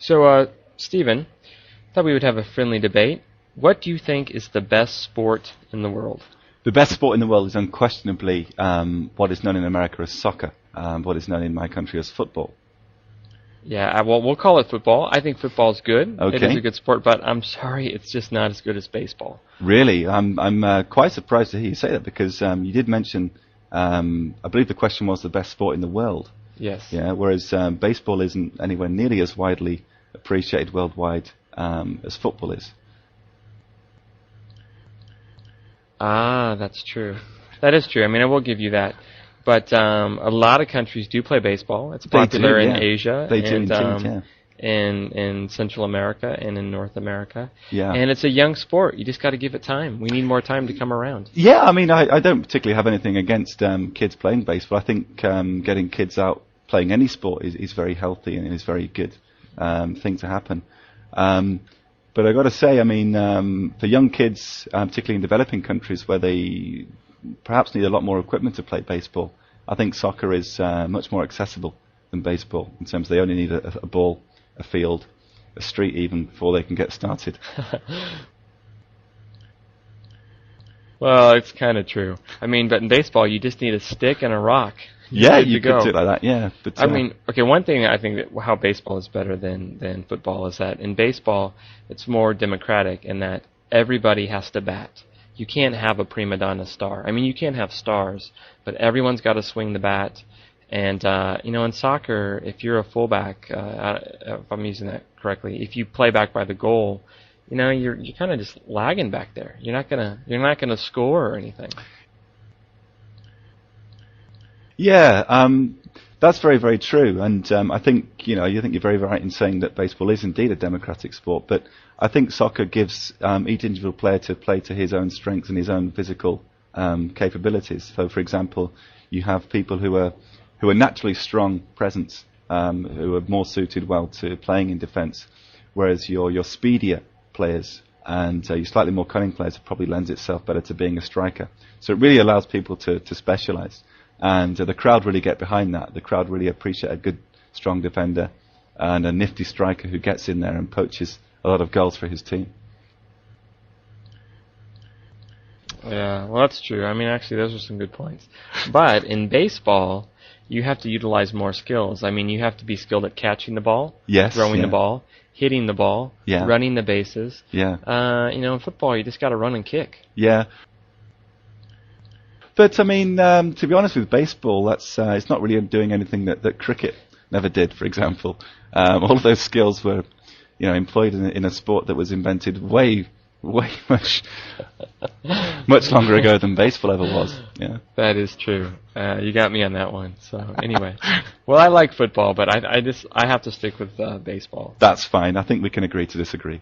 So, Stephen, thought we would have a friendly debate. What do you think is the best sport in the world? The best sport in the world is unquestionably what is known in America as soccer, what is known in my country as football. Yeah, well, we'll call it football. I think football's good. Okay. It is a good sport, but I'm sorry, it's just not as good as baseball. Really? I'm quite surprised to hear you say that because you did mention, I believe the question was the best sport in the world. Yes. Yeah. Whereas baseball isn't anywhere nearly as widely appreciated worldwide as football is. Ah, that's true. That is true. I mean, I will give you that. But a lot of countries do play baseball. It's popular in Asia. They do indeed, yeah. In Central America and in North America. Yeah. And it's a young sport. You just got to give it time. We need more time to come around. Yeah, I mean, I don't particularly have anything against kids playing baseball. I think getting kids out playing any sport is very healthy and is very good thing to happen. But I've got to say, I mean, for young kids, particularly in developing countries where they perhaps need a lot more equipment to play baseball, I think soccer is much more accessible than baseball in terms they only need a ball, a field, a street even before they can get started. Well, it's kind of true. I mean, but in baseball, you just need a stick and a rock. Yeah, you could do it like that, yeah. But, I mean, okay, one thing I think that how baseball is better than football is that in baseball, it's more democratic in that everybody has to bat. You can't have a prima donna star. I mean, you can have stars, but everyone's got to swing the bat. And, in soccer, if you're a fullback, if I'm using that correctly, if you play back by the goal, you're kind of just lagging back there. You're not gonna score or anything. Yeah, that's very, very true. And I think, you think you're very right in saying that baseball is indeed a democratic sport. But I think soccer gives each individual player to play to his own strengths and his own physical capabilities. So, for example, you have people who are naturally strong presence, who are more suited well to playing in defence, whereas your speedier players and your slightly more cunning players probably lends itself better to being a striker. So it really allows people to specialise. And the crowd really get behind that. The crowd really appreciate a good, strong defender and a nifty striker who gets in there and poaches a lot of goals for his team. Yeah, well, that's true. I mean, actually, those are some good points. But in baseball, you have to utilize more skills. I mean, you have to be skilled at catching the ball, throwing the ball, hitting the ball, running the bases. Yeah. In football, you just got to run and kick. Yeah. But I mean, to be honest with baseball, that's it's not really doing anything that cricket never did. For example, all of those skills were, employed in a sport that was invented way much longer ago than baseball ever was. Yeah, that is true. You got me on that one. So anyway, well, I like football, but I have to stick with baseball. That's fine. I think we can agree to disagree.